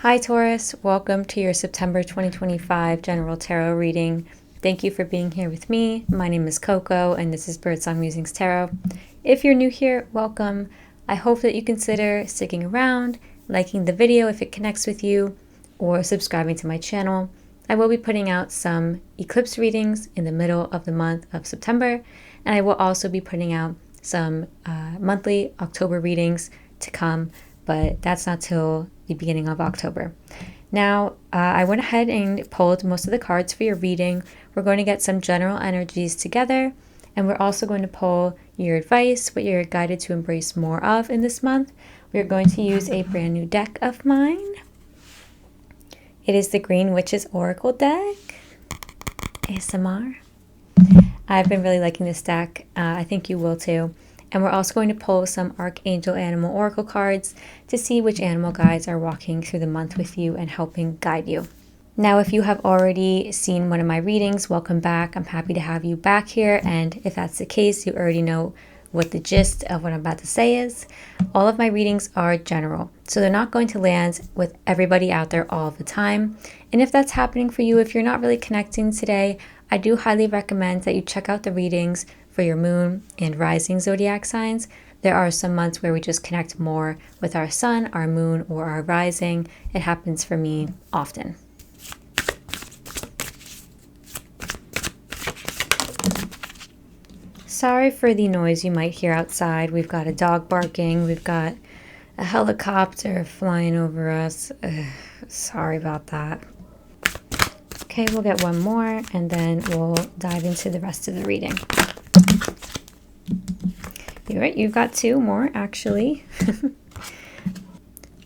Hi Taurus, welcome to your September 2025 General Tarot reading. Thank you for being here with me. My name is Coco and this is Birdsong Musings Tarot. If you're new here, welcome. I hope that you consider sticking around, liking the video if it connects with you, or subscribing to my channel. I will be putting out some eclipse readings in the middle of the month of September, and I will also be putting out some monthly October readings to come, but that's not till the beginning of October. Now, I went ahead and pulled most of the cards for your reading. We're going to get some general energies together, and we're also going to pull your advice, what you're guided to embrace more of in this month. We're going to use a brand new deck of mine. It is the Green Witch's Oracle deck. ASMR. I've been really liking this deck. I think you will too. And we're also going to pull some Archangel Animal Oracle cards to see which animal guides are walking through the month with you and helping guide you. Now, if you have already seen one of my readings, welcome back. I'm happy to have you back here. And if that's the case, you already know what the gist of what I'm about to say is. All of my readings are general, so they're not going to land with everybody out there all the time. And if that's happening for you, if you're not really connecting today, I do highly recommend that you check out the readings for your moon and rising zodiac signs. There are some months where we just connect more with our sun, our moon, or our rising. It happens for me often. Sorry for the noise you might hear outside. We've got a dog barking. We've got a helicopter flying over us. Sorry about that. Okay, we'll get one more and then we'll dive into the rest of the reading. You're right, you've got two more actually.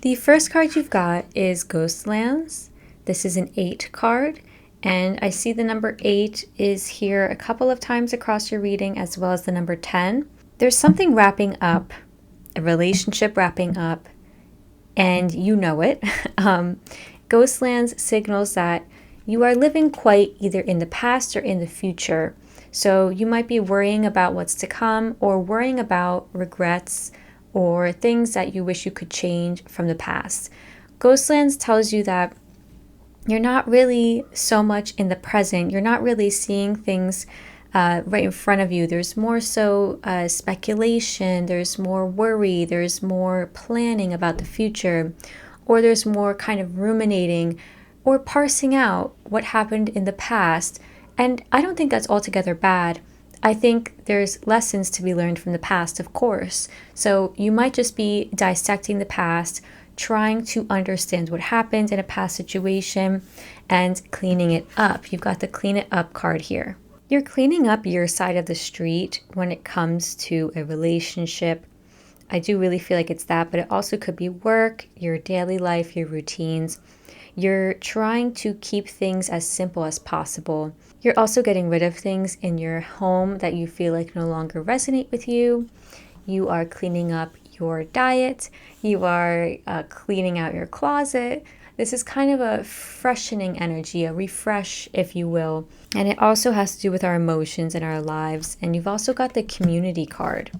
The first card you've got is Ghostlands. This is an 8 card, and I see the number 8 is here a couple of times across your reading, as well as the number 10. There's something wrapping up, a relationship wrapping up, and you know it. Ghostlands signals that you are living quite either in the past or in the future. So you might be worrying about what's to come, or worrying about regrets or things that you wish you could change from the past. Ghostlands tells you that you're not really so much in the present. You're not really seeing things right in front of you. There's more so speculation. There's more worry. There's more planning about the future. Or there's more kind of ruminating or parsing out what happened in the past. And I don't think that's altogether bad. I think there's lessons to be learned from the past, of course. So you might just be dissecting the past, trying to understand what happened in a past situation and cleaning it up. You've got the clean it up card here. You're cleaning up your side of the street when it comes to a relationship. I do really feel like it's that, but it also could be work, your daily life, your routines. You're trying to keep things as simple as possible. You're also getting rid of things in your home that you feel like no longer resonate with you. You are cleaning up your diet. You are cleaning out your closet. This is kind of a freshening energy, a refresh, if you will. And it also has to do with our emotions and our lives. And you've also got the community card.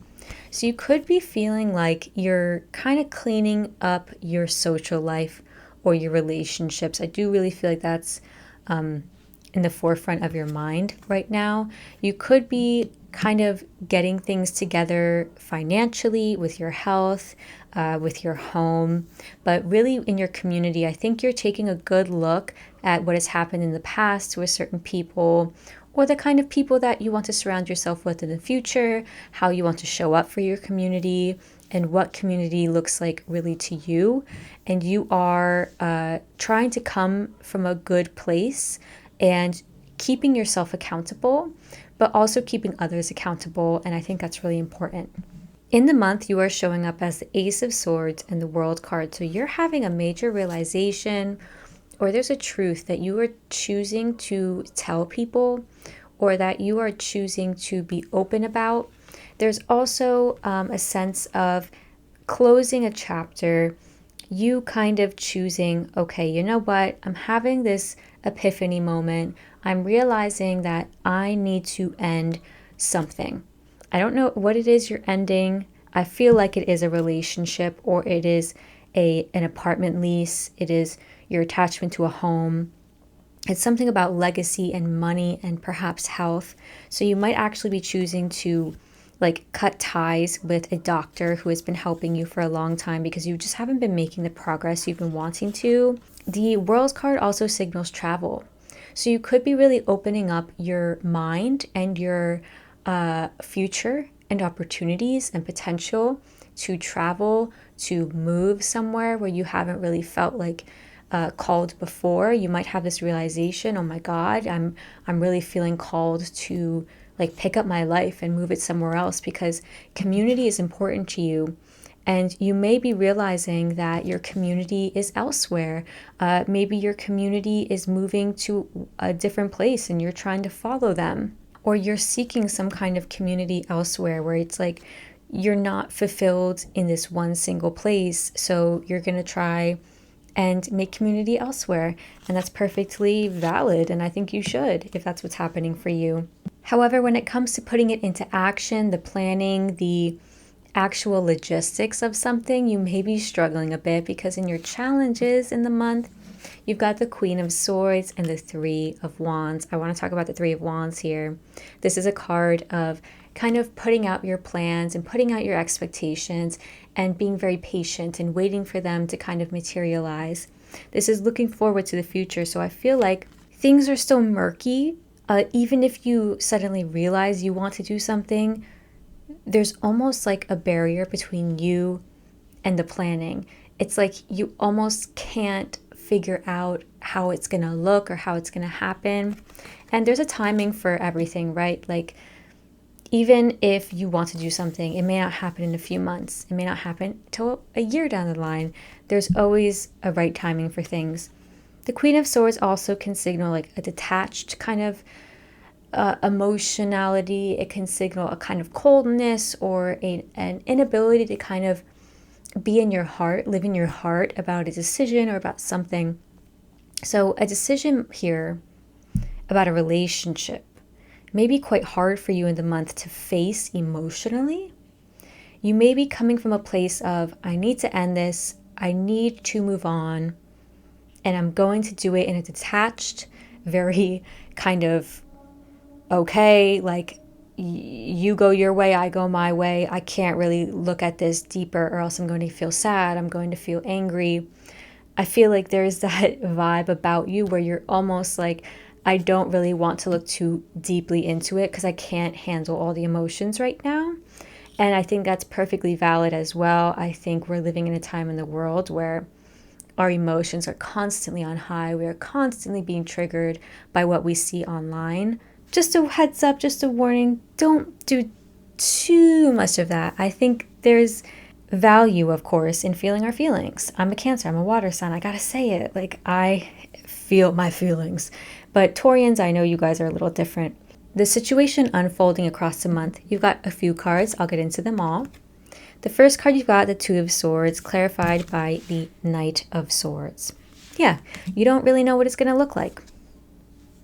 So you could be feeling like you're kind of cleaning up your social life or your relationships. I do really feel like that's in the forefront of your mind right now. You could be kind of getting things together financially, with your health, with your home, but really in your community. I think you're taking a good look at what has happened in the past with certain people, or the kind of people that you want to surround yourself with in the future, how you want to show up for your community, and what community looks like really to you. And you are trying to come from a good place and keeping yourself accountable, but also keeping others accountable. And I think that's really important. In the month, you are showing up as the Ace of Swords and the World card. So you're having a major realization, or there's a truth that you are choosing to tell people, or that you are choosing to be open about. There's also a sense of closing a chapter, you kind of choosing, okay, you know what? I'm having this epiphany moment. I'm realizing that I need to end something. I don't know what it is you're ending. I feel like it is a relationship, or it is an apartment lease. It is your attachment to a home. It's something about legacy and money and perhaps health. So you might actually be choosing to like cut ties with a doctor who has been helping you for a long time because you just haven't been making the progress you've been wanting to. The World's card also signals travel. So you could be really opening up your mind and your future and opportunities and potential to travel, to move somewhere where you haven't really felt like called before. You might have this realization, oh my God, I'm really feeling called to like pick up my life and move it somewhere else because community is important to you. And you may be realizing that your community is elsewhere. Maybe your community is moving to a different place and you're trying to follow them. Or you're seeking some kind of community elsewhere where it's like you're not fulfilled in this one single place. So you're going to try and make community elsewhere. And that's perfectly valid. And I think you should if that's what's happening for you. However, when it comes to putting it into action, the planning, the actual logistics of something, you may be struggling a bit because in your challenges in the month, you've got the Queen of Swords and the Three of Wands. I want to talk about the Three of Wands here. This is a card of kind of putting out your plans and putting out your expectations and being very patient and waiting for them to kind of materialize. This is looking forward to the future. So I feel like things are still murky. Even if you suddenly realize you want to do something, there's almost like a barrier between you and the planning. It's like you almost can't figure out how it's going to look or how it's going to happen. And there's a timing for everything, right? Like, even if you want to do something, it may not happen in a few months. It may not happen till a year down the line. There's always a right timing for things. The Queen of Swords also can signal like a detached kind of emotionality. It can signal a kind of coldness or an inability to kind of be in your heart, live in your heart about a decision or about something. So a decision here about a relationship may be quite hard for you in the month to face emotionally. You may be coming from a place of, I need to end this, I need to move on, and I'm going to do it in a detached, very kind of, okay, like you go your way, I go my way. I can't really look at this deeper or else I'm going to feel sad. I'm going to feel angry. I feel like there's that vibe about you where you're almost like, I don't really want to look too deeply into it because I can't handle all the emotions right now. And I think that's perfectly valid as well. I think we're living in a time in the world where our emotions are constantly on high. We are constantly being triggered by what we see online. Just a heads up, just a warning, don't do too much of that. I think there's value, of course, in feeling our feelings. I'm a Cancer, I'm a water sign. I gotta say it. Like, I feel my feelings. But Taurians, I know you guys are a little different. The situation unfolding across the month, you've got a few cards. I'll get into them all. The first card you've got, the Two of Swords, clarified by the Knight of Swords. Yeah, you don't really know what it's going to look like.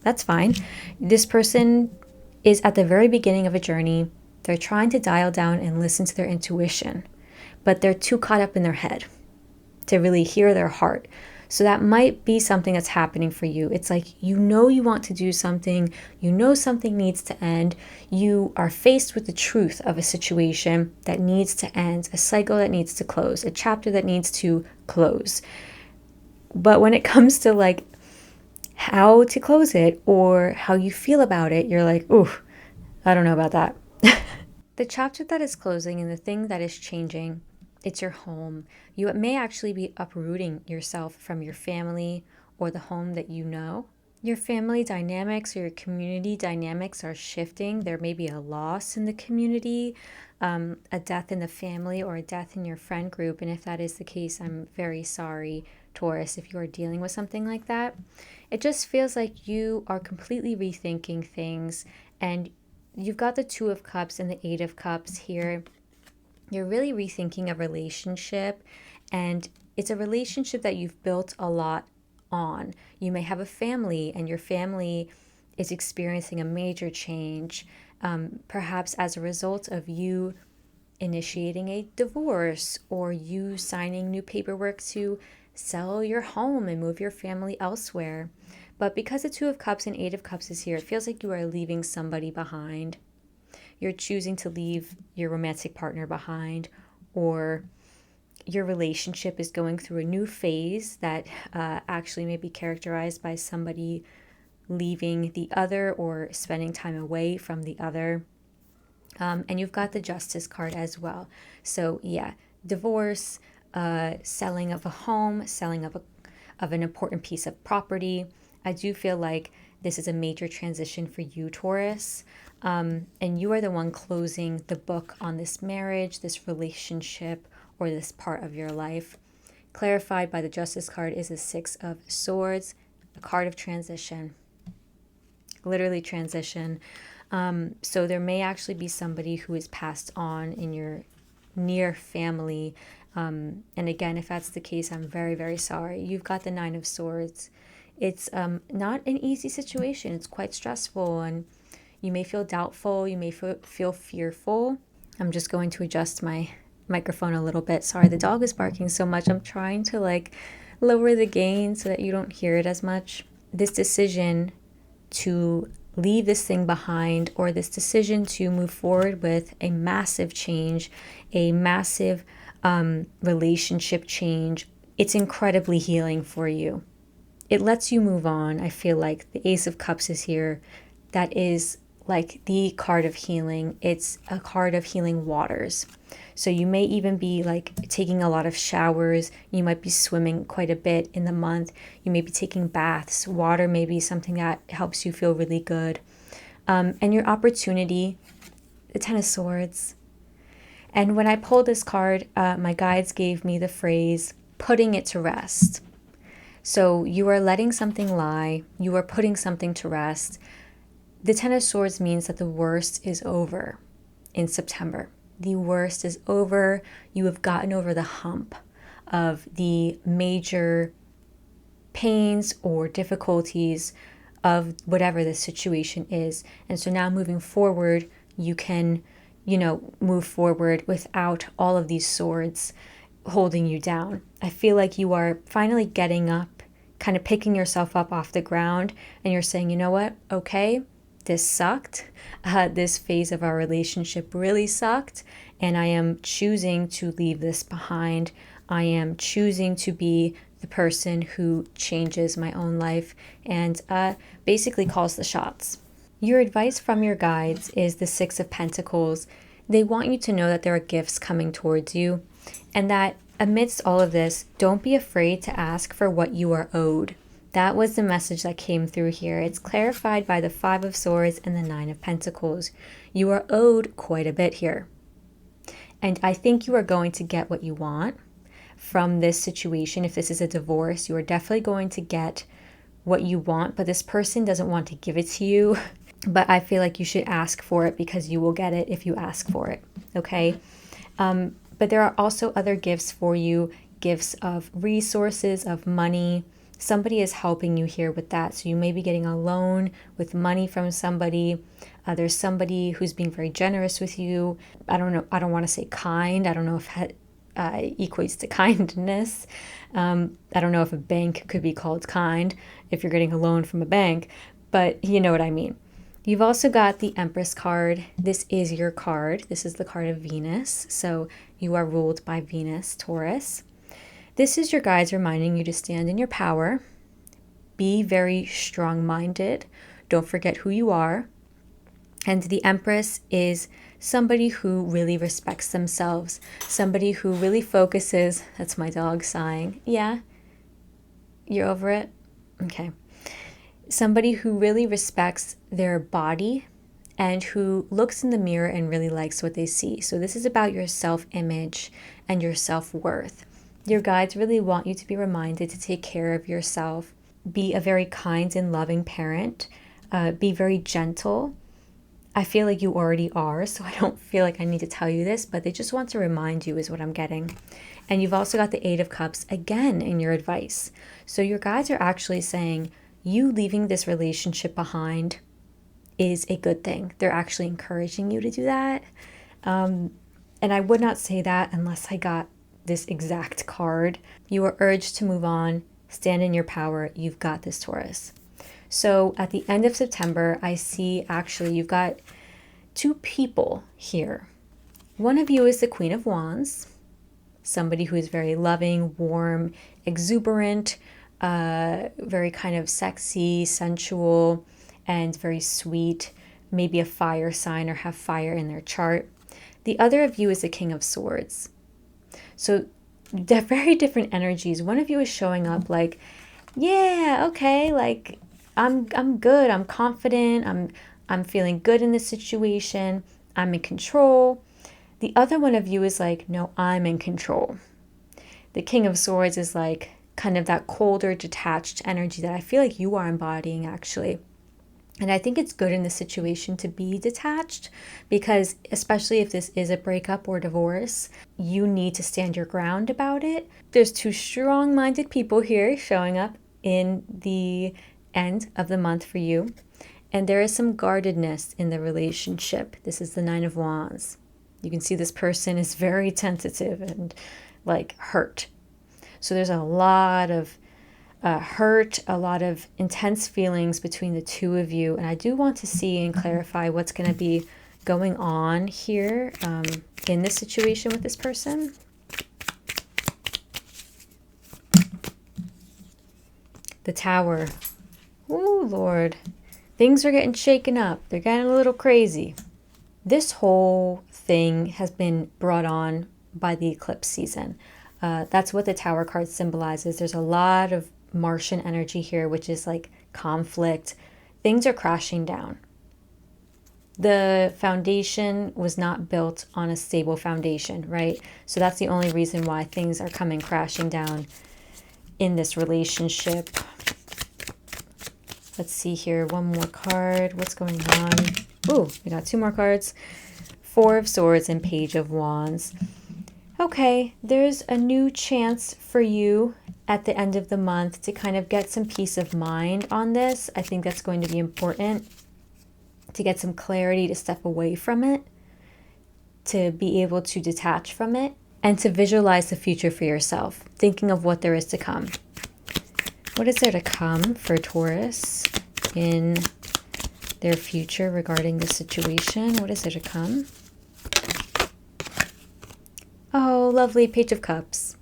That's fine. This person is at the very beginning of a journey. They're trying to dial down and listen to their intuition, but they're too caught up in their head to really hear their heart. So that might be something that's happening for you. It's like, you know, you want to do something, you know something needs to end, you are faced with the truth of a situation that needs to end, a cycle that needs to close, a chapter that needs to close. But when it comes to like how to close it or how you feel about it, you're like, ooh, I don't know about that. The chapter that is closing and the thing that is changing, it's your home. You may actually be uprooting yourself from your family or the home that you know. Your family dynamics or your community dynamics are shifting. There may be a loss in the community, a death in the family, or a death in your friend group. And if that is the case, I'm very sorry, Taurus, if you are dealing with something like that. It just feels like you are completely rethinking things, and you've got the Two of Cups and the Eight of Cups here. You're really rethinking a relationship, and it's a relationship that you've built a lot on. You may have a family, and your family is experiencing a major change, perhaps as a result of you initiating a divorce, or you signing new paperwork to sell your home and move your family elsewhere. But because the Two of Cups and Eight of Cups is here, it feels like you are leaving somebody behind. You're choosing to leave your romantic partner behind, or your relationship is going through a new phase that actually may be characterized by somebody leaving the other or spending time away from the other. And you've got the Justice card as well. So yeah, divorce, selling of a home, selling of an important piece of property. I do feel like this is a major transition for you, Taurus. And you are the one closing the book on this marriage, this relationship, or this part of your life. Clarified by the Justice card is the Six of Swords, a card of transition. Literally transition. So there may actually be somebody who is passed on in your near family. And again, if that's the case, I'm very, very sorry. You've got the Nine of Swords. It's not an easy situation. It's quite stressful, and you may feel doubtful. You may feel fearful. I'm just going to adjust my microphone a little bit. Sorry, the dog is barking so much. I'm trying to lower the gain so that you don't hear it as much. This decision to leave this thing behind, or this decision to move forward with a massive change, a massive relationship change, it's incredibly healing for you. It lets you move on. I feel like the Ace of Cups is here. That is like the card of healing. It's a card of healing waters. So you may even be like taking a lot of showers. You might be swimming quite a bit in the month. You may be taking baths. Water may be something that helps you feel really good. And your opportunity, the Ten of Swords. And when I pulled this card, my guides gave me the phrase, putting it to rest. So you are letting something lie. You are putting something to rest. The Ten of Swords means that the worst is over in September. The worst is over. You have gotten over the hump of the major pains or difficulties of whatever the situation is. And so now moving forward, you can, move forward without all of these swords holding you down. I feel like you are finally getting up, kind of picking yourself up off the ground, and you're saying, you know what? Okay, this sucked. This phase of our relationship really sucked, and I am choosing to leave this behind. I am choosing to be the person who changes my own life and basically calls the shots. Your advice from your guides is the Six of Pentacles. They want you to know that there are gifts coming towards you, and that amidst all of this, don't be afraid to ask for what you are owed. That was the message that came through here. It's clarified by the Five of Swords and the Nine of Pentacles. You are owed quite a bit here. And I think you are going to get what you want from this situation. If this is a divorce, you are definitely going to get what you want, but this person doesn't want to give it to you. But I feel like you should ask for it, because you will get it if you ask for it, okay? But there are also other gifts for you, gifts of resources, of money. Somebody is helping you here with that. So you may be getting a loan with money from somebody. There's somebody who's being very generous with you. I don't know. I don't want to say kind. I don't know if that equates to kindness. I don't know if a bank could be called kind if you're getting a loan from a bank, but you know what I mean. You've also got the Empress card. This is your card. This is the card of Venus. So you are ruled by Venus, Taurus. This is your guides reminding you to stand in your power. Be very strong-minded. Don't forget who you are. And the Empress is somebody who really respects themselves. Somebody who really focuses. That's my dog sighing. Yeah? You're over it? Okay. Somebody who really respects their body and who looks in the mirror and really likes what they see. So this is about your self-image and your self-worth. Your guides really want you to be reminded to take care of yourself. Be a very kind and loving parent. Be very gentle. I feel like you already are, so I don't feel like I need to tell you this, but they just want to remind you is what I'm getting. And you've also got the Eight of Cups again in your advice. So your guides are actually saying you leaving this relationship behind is a good thing. They're actually encouraging you to do that. And I would not say that unless I got this exact card. You are urged to move on, stand in your power. You've got this, Taurus. So at the end of September, I see actually you've got two people here. One of you is the Queen of Wands, somebody who is very loving, warm, exuberant, very kind of sexy, sensual, and very sweet, maybe a fire sign or have fire in their chart. The other of you is the King of Swords. So they're very different energies. One of you is showing up like, yeah, okay, like I'm good, I'm confident, I'm feeling good in this situation, I'm in control. The other one of you is like, no, I'm in control. The King of Swords is like kind of that colder, detached energy that I feel like you are embodying actually. And I think it's good in this situation to be detached because especially if this is a breakup or divorce, you need to stand your ground about it. There's two strong-minded people here showing up in the end of the month for you. And there is some guardedness in the relationship. This is the Nine of Wands. You can see this person is very tentative and like hurt. So there's a lot of hurt, a lot of intense feelings between the two of you. And I do want to see and clarify what's going to be going on here in this situation with this person. The Tower. Oh, Lord. Things are getting shaken up. They're getting a little crazy. This whole thing has been brought on by the eclipse season. That's what the Tower card symbolizes. There's a lot of Martian energy here, which is like conflict. Things are crashing down. The foundation was not built on a stable foundation, right? So that's the only reason why things are coming crashing down in this relationship. Let's see here. One more card. What's going on? Ooh, we got two more cards. Four of Swords and Page of Wands. Okay, there's a new chance for you at the end of the month to kind of get some peace of mind on this. I think that's going to be important to get some clarity, to step away from it, to be able to detach from it, and to visualize the future for yourself, thinking of what there is to come. What is there to come for Taurus in their future regarding the situation? What is there to come? Oh, lovely Page of Cups.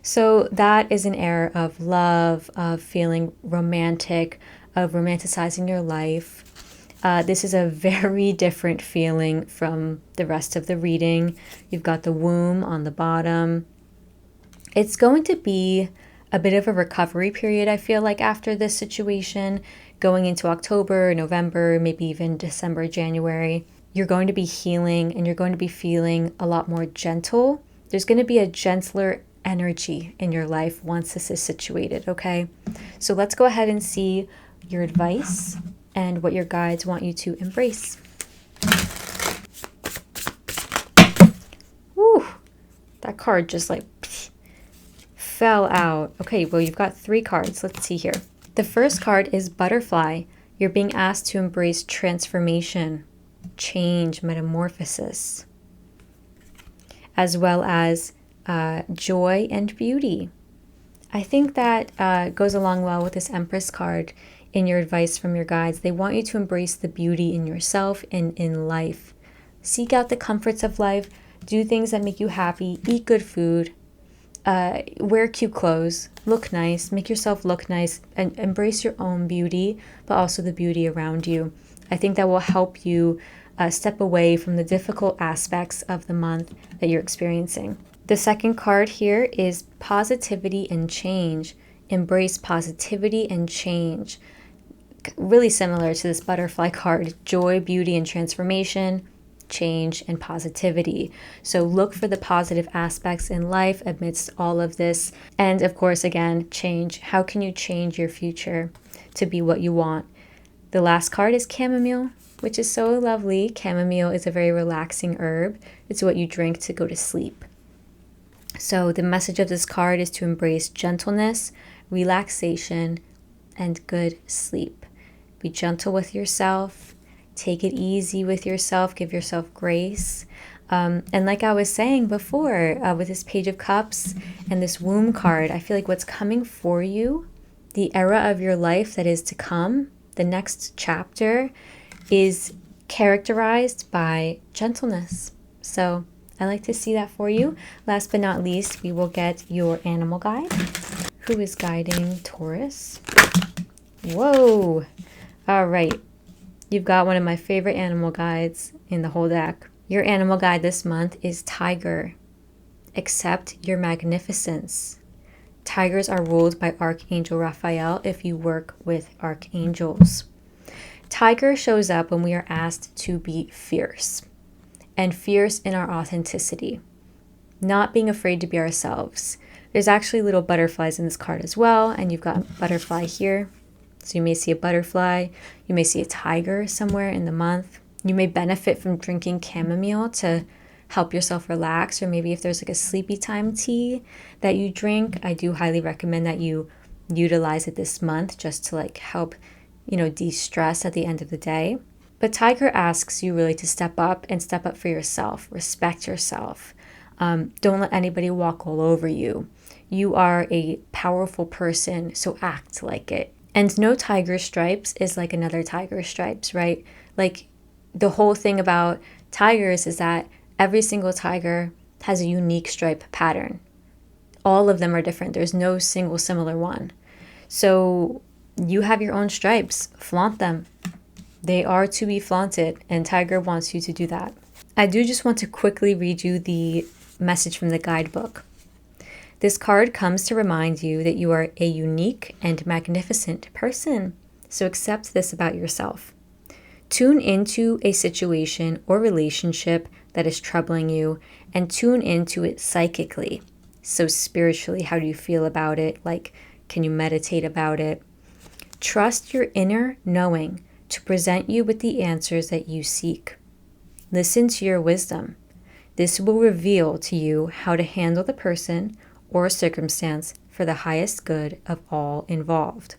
So that is an era of love, of feeling romantic, of romanticizing your life. This is a very different feeling from the rest of the reading. You've got the womb on the bottom. It's going to be a bit of a recovery period, I feel like, after this situation, going into October, November, maybe even December, January. You're going to be healing and you're going to be feeling a lot more gentle. There's going to be a gentler energy in your life once this is situated, okay? So let's go ahead and see your advice and what your guides want you to embrace. Woo! That card just like fell out. Okay, well, you've got three cards. Let's see here. The first card is Butterfly. You're being asked to embrace transformation, change, metamorphosis, as well as joy and beauty. I think that goes along well with this Empress card in your advice from your guides. They want you to embrace the beauty in yourself and in life. Seek out the comforts of life, do things that make you happy, eat good food, wear cute clothes, look nice, make yourself look nice, and embrace your own beauty, but also the beauty around you. I think that will help you step away from the difficult aspects of the month that you're experiencing. The second card here is Positivity and Change. Embrace positivity and change. Really similar to this Butterfly card, joy, beauty, and transformation, change, and positivity. So look for the positive aspects in life amidst all of this. And of course, again, change. How can you change your future to be what you want? The last card is Chamomile, which is so lovely. Chamomile is a very relaxing herb. It's what you drink to go to sleep. So the message of this card is to embrace gentleness, relaxation, and good sleep. Be gentle with yourself. Take it easy with yourself. Give yourself grace. And like I was saying before, with this Page of Cups and this Womb card, I feel like what's coming for you, the era of your life that is to come, the next chapter, is characterized by gentleness. So I like to see that for you. Last but not least, we will get your animal guide. Who is guiding Taurus? Whoa! All right. You've got one of my favorite animal guides in the whole deck. Your animal guide this month is Tiger. Accept your magnificence. Tigers are ruled by Archangel Raphael if you work with archangels. Tiger shows up when we are asked to be fierce, and fierce in our authenticity, not being afraid to be ourselves. There's actually little butterflies in this card as well, and you've got a butterfly here. So you may see a butterfly, you may see a tiger somewhere in the month. You may benefit from drinking chamomile to help yourself relax, or maybe if there's like a sleepy time tea that you drink, I do highly recommend that you utilize it this month just to like help, de-stress at the end of the day. But Tiger asks you really to step up and step up for yourself, respect yourself. Don't let anybody walk all over you. You are a powerful person, so act like it. And no tiger stripes is like another tiger stripes, right? Like the whole thing about tigers is that every single tiger has a unique stripe pattern. All of them are different. There's no single similar one. So you have your own stripes. Flaunt them. They are to be flaunted, and Tiger wants you to do that. I do just want to quickly read you the message from the guidebook. This card comes to remind you that you are a unique and magnificent person. So accept this about yourself. Tune into a situation or relationship that is troubling you and tune into it psychically. So spiritually, how do you feel about it? Like, can you meditate about it? Trust your inner knowing to present you with the answers that you seek. Listen to your wisdom. This will reveal to you how to handle the person or circumstance for the highest good of all involved.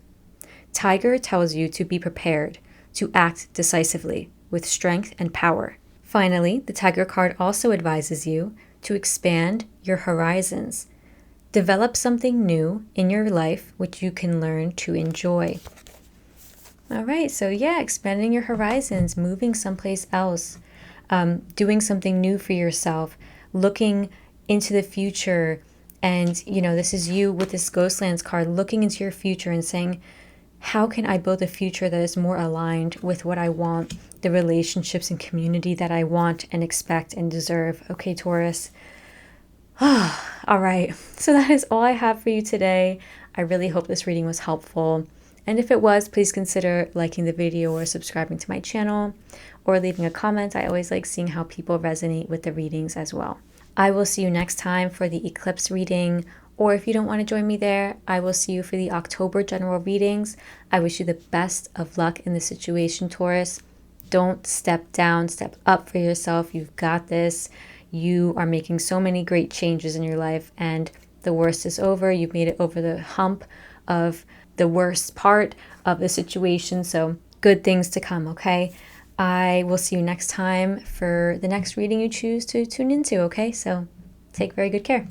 Tiger tells you to be prepared, to act decisively, with strength and power. Finally, the Tiger card also advises you to expand your horizons. Develop something new in your life which you can learn to enjoy. All right, so yeah, expanding your horizons, moving someplace else, doing something new for yourself, looking into the future. And, this is you with this Ghostlands card, looking into your future and saying, how can I build a future that is more aligned with what I want, the relationships and community that I want and expect and deserve? Okay, Taurus. All right, so that is all I have for you today. I really hope this reading was helpful. And if it was, please consider liking the video or subscribing to my channel or leaving a comment. I always like seeing how people resonate with the readings as well. I will see you next time for the eclipse reading, or if you don't want to join me there, I will see you for the October general readings. I wish you the best of luck in the situation, Taurus. Don't step down, step up for yourself. You've got this. You are making so many great changes in your life, and the worst is over. You've made it over the hump of the worst part of the situation, so good things to come, okay? I will see you next time for the next reading you choose to tune into, okay? So take very good care.